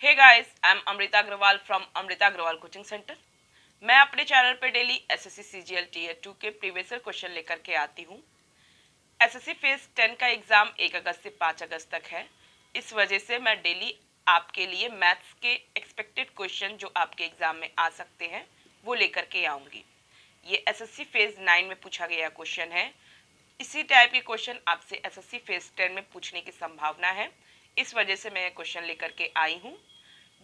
Hey guys, I am Amrita Agarwal from Amrita Agarwal coaching centre. मैं अपने channel पर डेली एसएससी सीजीएल टीयर 2 के प्रीवियस ईयर क्वेश्चन लेकर के आती हूँ। एसएससी फेज 10 का एग्ज़ाम 1 अगस्त से 5 अगस्त तक है। इस वजह से मैं डेली आपके लिए मैथ्स के एक्सपेक्टेड क्वेश्चन जो आपके एग्ज़ाम में आ सकते हैं वो लेकर के आऊँगी। ये एसएससी फेज 9 में पूछा गया क्वेश्चन है। इसी टाइप के क्वेश्चन आपसे एसएससी फेज 10 में पूछने की संभावना है। इस वजह से मैं क्वेश्चन लेकर के आई हूँ।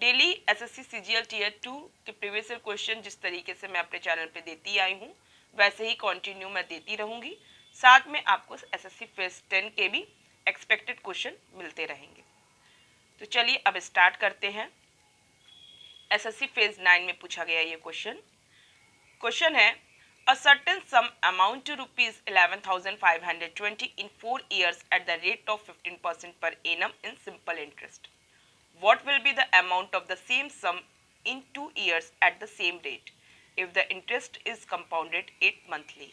डेली एसएससी सीजीएल टीयर 2 के प्रीवियस ईयर क्वेश्चन जिस तरीके से मैं अपने चैनल पे देती आई हूँ वैसे ही कंटिन्यू मैं देती रहूँगी। साथ में आपको एसएससी फेज 10 के भी एक्सपेक्टेड क्वेश्चन मिलते रहेंगे। तो चलिए अब स्टार्ट करते हैं। एसएससी फेज 9 में पूछा गया ये क्वेश्चन है A certain sum amount to rupees 11,520 in 4 years at the rate of 15% per annum in simple interest. What will be the amount of the same sum in 2 years at the same rate if the interest is compounded 8 monthly?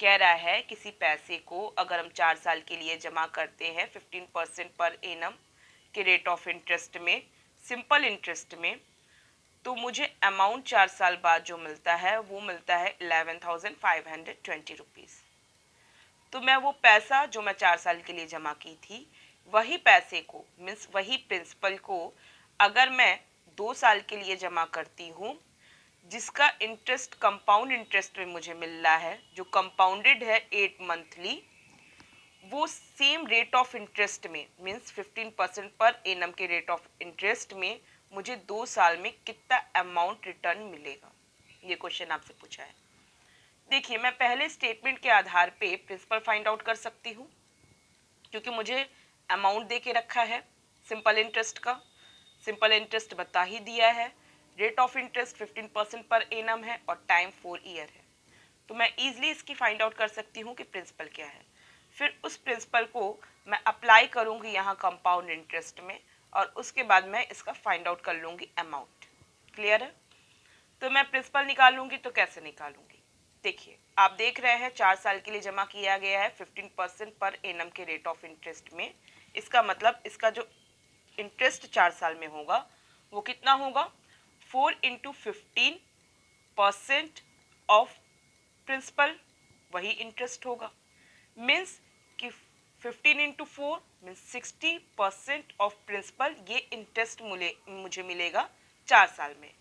कह रहा है किसी पैसे को अगर हम 4 साल के लिए जमा करते हैं 15% पर एनम के रेट ऑफ इंटरेस्ट में, सिंपल इंटरेस्ट में, तो मुझे अमाउंट 4 साल बाद जो मिलता है वो मिलता है 11,520 रुपीज़। तो मैं वो पैसा जो मैं 4 साल के लिए जमा की थी वही पैसे को मीन्स वही प्रिंसिपल को अगर मैं 2 साल के लिए जमा करती हूँ जिसका इंटरेस्ट कंपाउंड इंटरेस्ट में मुझे मिल रहा है, जो कंपाउंडेड है 8 मंथली, वो सेम रेट ऑफ इंटरेस्ट में मीन्स 15% पर एनम के रेट ऑफ इंटरेस्ट में मुझे 2 साल में कितना अमाउंट रिटर्न मिलेगा। ये क्वेश्चन आपसे पूछा है। देखिए, मैं पहले स्टेटमेंट के आधार पे प्रिंसिपल फाइंड आउट कर सकती हूँ क्योंकि मुझे अमाउंट दे के रखा है सिंपल इंटरेस्ट का, सिंपल इंटरेस्ट बता ही दिया है, rate of interest 15% per annum है और टाइम 4 ईयर है। तो मैं ईजिली इसकी फाइंड आउट कर सकती हूँ कि प्रिंसिपल क्या है। फिर उस प्रिंसिपल को मैं अप्लाई करूँगी यहाँ कंपाउंड इंटरेस्ट में और उसके बाद मैं इसका फाइंड आउट कर लूँगी अमाउंट। क्लियर है? तो मैं प्रिंसिपल निकालूंगी तो कैसे निकालूंगी? देखिए, आप देख रहे हैं 4 साल के लिए जमा किया गया है 15% पर एनम के रेट ऑफ इंटरेस्ट में। इसका मतलब इसका जो इंटरेस्ट 4 साल में होगा वो कितना होगा? 4 इंटू 15% ऑफ प्रिंसिपल, वही इंटरेस्ट होगा। मीन्स कि 15 इंटू 4 मीन्स 60% ऑफ प्रिंसिपल, ये इंटरेस्ट मुझे मिलेगा 4 साल में।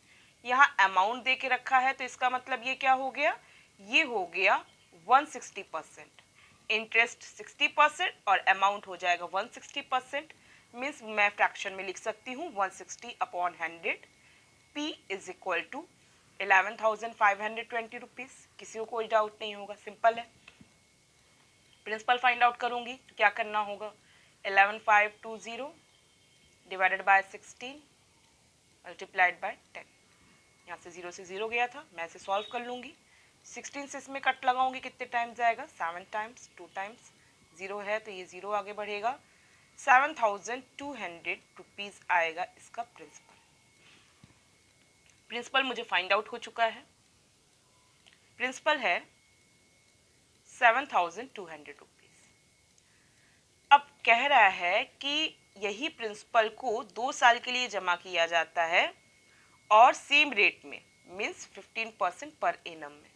यहाँ अमाउंट दे के रखा है तो इसका मतलब ये क्या हो गया? ये हो गया 160%। इंटरेस्ट 60% और अमाउंट हो जाएगा 160%। मीन्स मैं फ्रैक्शन में लिख सकती हूँ 160 upon 100, P is equal to 11,520 rupees. किसी को कोई डाउट नहीं होगा, सिंपल है। प्रिंसिपल फाइंड आउट करूंगी तो क्या करना होगा? 11,520 डिवाइडेड बाय 16 मल्टीप्लाइड बाय 10। यहाँ से 0 से 0 गया था, मैं इसे सॉल्व कर लूँगी। 16 से इसमें कट लगाऊंगी, कितने टाइम्स आएगा? 7 टाइम्स, 2 टाइम्स 0 है तो ये 0 आगे बढ़ेगा। 7,200 रुपीज़ आएगा इसका प्रिंसिपल। प्रिंसिपल मुझे फाइंड आउट हो चुका है। प्रिंसिपल है 7,200 रुपीज़। अब कह रहा है कि यही प्रिंसिपल को 2 साल के लिए जमा किया जाता है और सेम रेट में मीन्स 15% पर एनम में।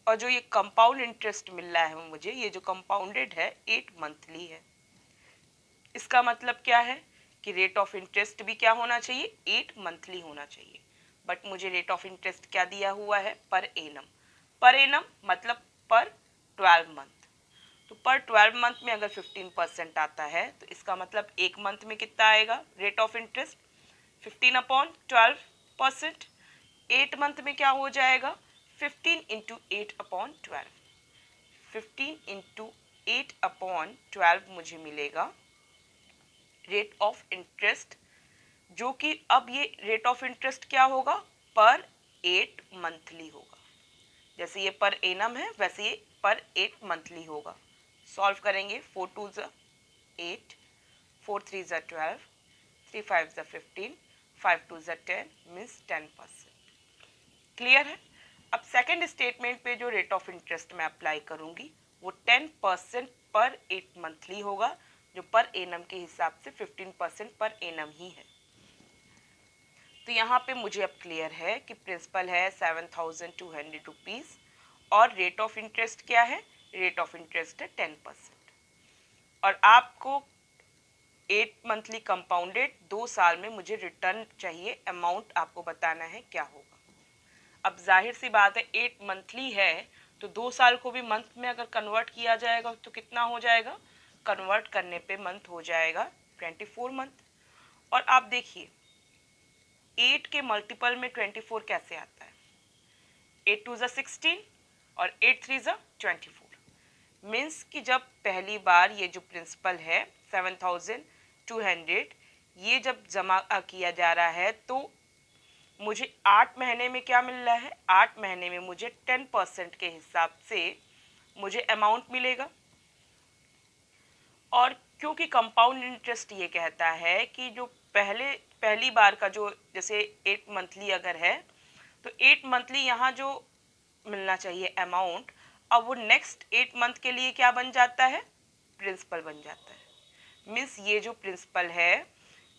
और जो ये कंपाउंड इंटरेस्ट मिल रहा है मुझे, ये जो कंपाउंडेड है 8 मंथली है। इसका मतलब क्या है कि रेट ऑफ इंटरेस्ट भी क्या होना चाहिए? 8 मंथली होना चाहिए। बट मुझे रेट ऑफ इंटरेस्ट क्या दिया हुआ है? Per annum. पर एनम मतलब पर 12 मंथ। तो पर 12 मंथ में अगर 15% आता है तो इसका मतलब एक मंथ में कितना आएगा rate of interest? 15 upon 12%। 8 month में क्या हो जाएगा? 15 इंटू 8 अपॉन 12। 15 इंटू 8 अपॉन 12 मुझे मिलेगा रेट ऑफ इंटरेस्ट, जो कि अब ये रेट ऑफ इंटरेस्ट क्या होगा? पर 8 मंथली होगा। जैसे ये पर एनम है वैसे ये पर 8 मंथली होगा। सॉल्व करेंगे, 4 2 ज़ा 8, 4 3 ज़ा 12, 3 5 ज़ा 15, 5 2 ज़ा 10 मीन्स 10%। क्लियर है? अब सेकेंड स्टेटमेंट पे जो रेट ऑफ इंटरेस्ट मैं अप्लाई करूंगी वो 10% पर 8 मंथली होगा, जो पर एनम के हिसाब से 15% पर एनम ही है। तो यहाँ पे मुझे अब क्लियर है कि प्रिंसिपल है 7,200 रुपीज़ और रेट ऑफ इंटरेस्ट क्या है, रेट ऑफ इंटरेस्ट है 10%। और आपको 8 मंथली कंपाउंडेड 2 साल में मुझे रिटर्न चाहिए, अमाउंट आपको बताना है क्या होगा। अब जाहिर सी बात है 8 मंथली है तो 2 साल को भी मंथ में अगर कन्वर्ट किया जाएगा तो कितना हो जाएगा, कन्वर्ट करने पे मंथ हो जाएगा 24 मंथ। और आप देखिए 8 के मल्टीपल में 24 कैसे आता है, 8 2 16 और 8 3 24। मीन्स कि जब पहली बार ये जो प्रिंसिपल है 7,200 ये जब जमा किया जा रहा है तो मुझे 8 महीने में क्या मिल रहा है, 8 महीने में मुझे 10% के हिसाब से मुझे अमाउंट मिलेगा। और क्योंकि कंपाउंड इंटरेस्ट ये कहता है कि जो पहली बार का जो जैसे 8 मंथली अगर है तो 8 मंथली यहाँ जो मिलना चाहिए अमाउंट, अब वो नेक्स्ट 8 मंथ के लिए क्या बन जाता है, प्रिंसिपल बन जाता है। मीन्स ये जो प्रिंसिपल है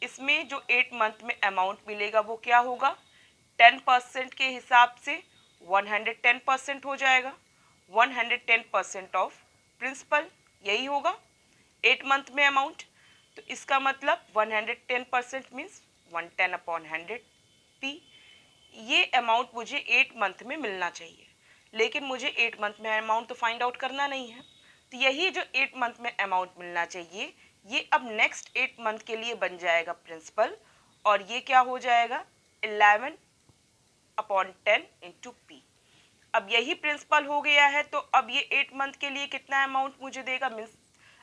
इसमें जो 8 मंथ में अमाउंट मिलेगा वो क्या होगा, 10% के हिसाब से 110% हो जाएगा, 110% ऑफ प्रिंसिपल, यही होगा 8 मंथ में अमाउंट। तो इसका मतलब 110% मीन्स 110/100 पी। ये अमाउंट मुझे 8 मंथ में मिलना चाहिए, लेकिन मुझे 8 मंथ में अमाउंट तो फाइंड आउट करना नहीं है। तो यही जो 8 मंथ में अमाउंट मिलना चाहिए ये अब नेक्स्ट 8 मंथ के लिए बन जाएगा प्रिंसिपल, और ये क्या हो जाएगा 11/10 इंटू पी। अब यही प्रिंसिपल हो गया है तो अब ये 8 मंथ के लिए कितना अमाउंट मुझे देगा, मीन्स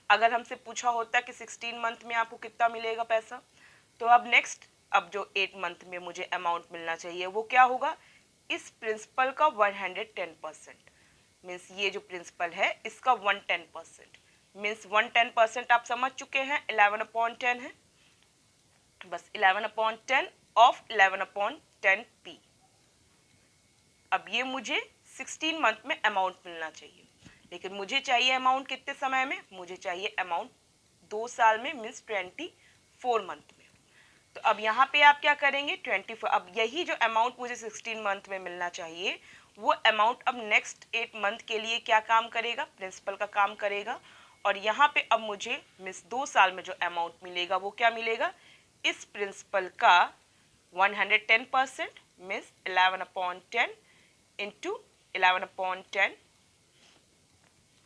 अगर हमसे पूछा होता कि 16 मंथ में आपको कितना मिलेगा पैसा, तो अब नेक्स्ट अब जो 8 मंथ में मुझे अमाउंट मिलना चाहिए वो क्या होगा, इस प्रिंसिपल का 110%। मीन्स ये जो प्रिंसिपल है इसका 110%, मीन्स 110% आप समझ चुके हैं 11/10 है, बस 11/10 ऑफ 11/10 पी। अब ये मुझे 16 मंथ में अमाउंट मिलना चाहिए, लेकिन मुझे चाहिए अमाउंट कितने समय में, मुझे चाहिए अमाउंट 2 साल में, मीन्स 24 मंथ में। तो अब यहाँ पे आप क्या करेंगे 24, अब यही जो अमाउंट मुझे 16 मंथ में मिलना चाहिए वो अमाउंट अब नेक्स्ट 8 मंथ के लिए क्या काम करेगा, प्रिंसिपल का काम करेगा। और यहाँ पे अब मुझे मीन्स 2 साल में जो अमाउंट मिलेगा वो क्या मिलेगा, इस प्रिंसिपल का 110% मीन्स 11/10 इंटू 11/10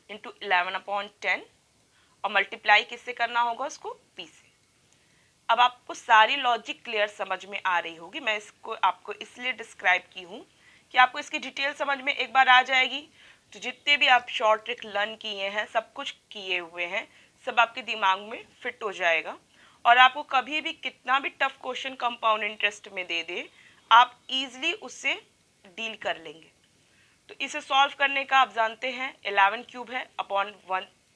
इंटू 11/10 और मल्टीप्लाई किससे करना होगा उसको, पी से। अब आपको सारी लॉजिक क्लियर समझ में आ रही होगी, मैं इसको आपको इसलिए डिस्क्राइब की हूँ कि आपको इसकी डिटेल समझ में एक बार आ जाएगी। तो जितने भी आप शॉर्ट ट्रिक लर्न किए हैं, सब कुछ किए हुए हैं, सब आपके दिमाग में फिट हो जाएगा। और आपको कभी भी कितना भी टफ क्वेश्चन कंपाउंड इंटरेस्ट में दे दे, आप इजीली उससे डील कर लेंगे। तो इसे सॉल्व करने का आप जानते हैं 11 क्यूब है अपॉन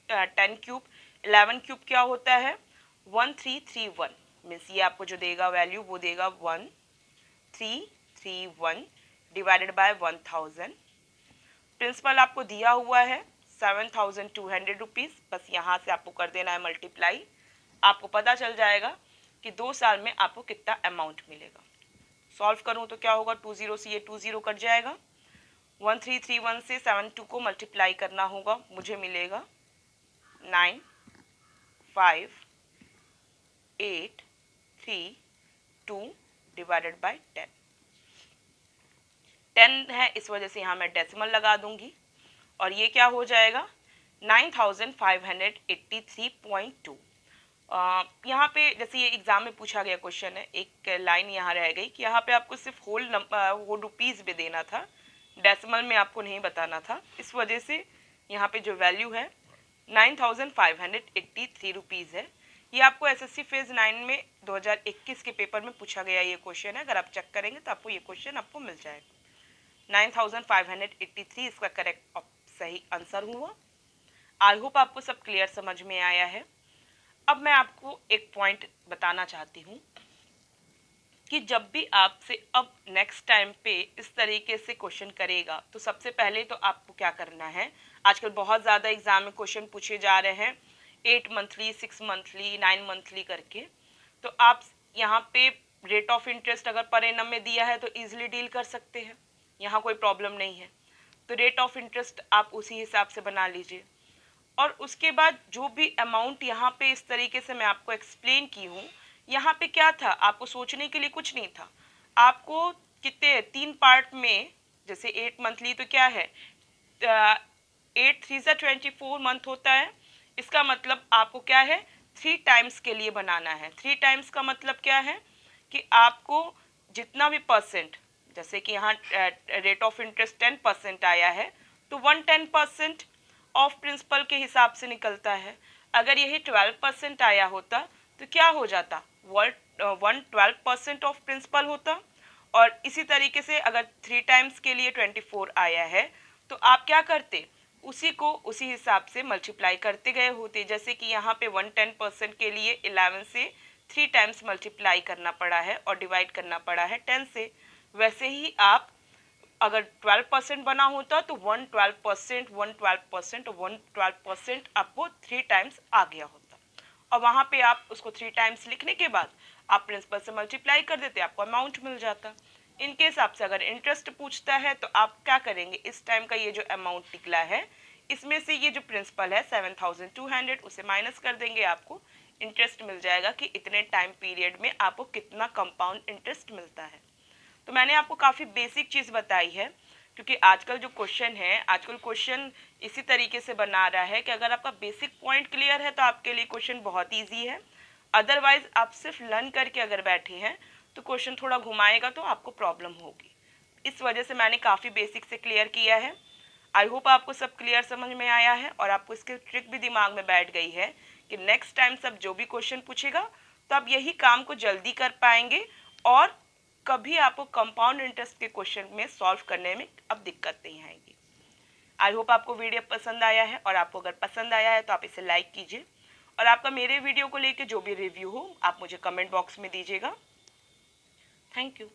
10 क्यूब। 11 क्यूब क्या होता है 1331, मीन्स ये आपको जो देगा वैल्यू वो देगा 1331 डिवाइडेड बाय 1000। प्रिंसिपल आपको दिया हुआ है 7,200 रुपीज़, बस यहाँ से आपको कर देना है मल्टीप्लाई, आपको पता चल जाएगा कि 2 साल में आपको कितना अमाउंट मिलेगा। सॉल्व करूँ तो क्या होगा, 20 से ये 20 कट जाएगा, 1331 से 72 को मल्टीप्लाई करना होगा, मुझे मिलेगा 95832 डिवाइडेड बाय 10 है, इस वजह से यहाँ मैं डेसिमल लगा दूंगी और ये क्या हो जाएगा 9583.2। यहाँ पे जैसे ये एग्जाम में पूछा गया क्वेश्चन है, एक लाइन यहाँ रह गई कि यहाँ पे आपको सिर्फ होल रुपीज़ में देना था, डेसिमल में आपको नहीं बताना था, इस वजह से यहाँ पे जो वैल्यू है 9583 रुपीज़ है। ये आपको एसएससी फेज 9 में 2021 के पेपर में पूछा गया ये क्वेश्चन है, अगर आप चेक करेंगे तो आपको ये क्वेश्चन आपको मिल जाएगा। 9583 इसका करेक्ट सही आंसर हुआ। आई होप आपको सब क्लियर समझ में आया है। अब मैं आपको एक पॉइंट बताना चाहती हूँ कि जब भी आपसे अब नेक्स्ट टाइम पे इस तरीके से क्वेश्चन करेगा तो सबसे पहले तो आपको क्या करना है, आजकल बहुत ज़्यादा एग्जाम में क्वेश्चन पूछे जा रहे हैं 8 मंथली 6 मंथली 9 मंथली करके, तो आप यहाँ पे रेट ऑफ इंटरेस्ट अगर पर एनम में दिया है तो इजीली डील कर सकते हैं, यहाँ कोई प्रॉब्लम नहीं है। तो रेट ऑफ इंटरेस्ट आप उसी हिसाब से बना लीजिए। और उसके बाद जो भी अमाउंट यहाँ पे इस तरीके से मैं आपको एक्सप्लेन की हूँ, यहाँ पे क्या था, आपको सोचने के लिए कुछ नहीं था। आपको कितने 3 पार्ट में, जैसे 8 मंथली तो क्या है, 8 3 सा 24 मंथ होता है। इसका मतलब आपको क्या है, 3 टाइम्स के लिए बनाना है। 3 टाइम्स का मतलब क्या है कि आपको जितना भी परसेंट, जैसे कि यहाँ रेट ऑफ इंटरेस्ट 10% आया है तो 110% ऑफ प्रिंसिपल के हिसाब से निकलता है। अगर यही 12% आया होता तो क्या हो जाता, 112% ऑफ प्रिंसिपल होता। और इसी तरीके से अगर 3 टाइम्स के लिए 24 आया है तो आप क्या करते, उसी को उसी हिसाब से मल्टीप्लाई करते गए होते। जैसे कि यहाँ पे 110% के लिए 11 से 3 टाइम्स मल्टीप्लाई करना पड़ा है और डिवाइड करना पड़ा है 10 से। वैसे ही आप अगर 12% बना होता तो 112%, 112% और 112% आपको 3 टाइम्स आ गया होता। और वहाँ पे आप उसको 3 टाइम्स लिखने के बाद आप प्रिंसिपल से मल्टीप्लाई कर देते, आपको अमाउंट मिल जाता। इनके हिसाब से अगर इंटरेस्ट पूछता है तो आप क्या करेंगे, इस टाइम का ये जो अमाउंट निकला है इसमें से ये जो प्रिंसिपल है 7200 उसे माइनस कर देंगे, आपको इंटरेस्ट मिल जाएगा कि इतने टाइम पीरियड में आपको कितना कंपाउंड इंटरेस्ट मिलता है। तो मैंने आपको काफ़ी बेसिक चीज़ बताई है, क्योंकि आजकल जो क्वेश्चन है, आजकल क्वेश्चन इसी तरीके से बना रहा है कि अगर आपका बेसिक पॉइंट क्लियर है तो आपके लिए क्वेश्चन बहुत ईजी है। अदरवाइज आप सिर्फ लर्न करके अगर बैठे हैं तो क्वेश्चन थोड़ा घुमाएगा तो आपको प्रॉब्लम होगी। इस वजह से मैंने काफ़ी बेसिक से क्लियर किया है। आई होप आपको सब क्लियर समझ में आया है और आपको इसकी ट्रिक भी दिमाग में बैठ गई है कि नेक्स्ट टाइम सब जो भी क्वेश्चन पूछेगा तो आप यही काम को जल्दी कर पाएंगे और कभी आपको कंपाउंड इंटरेस्ट के क्वेश्चन में सॉल्व करने में अब दिक्कत नहीं आएगी। आई होप आपको वीडियो पसंद आया है, और आपको अगर पसंद आया है तो आप इसे लाइक कीजिए, और आपका मेरे वीडियो को लेकर जो भी रिव्यू हो आप मुझे कमेंट बॉक्स में दीजिएगा। Thank you.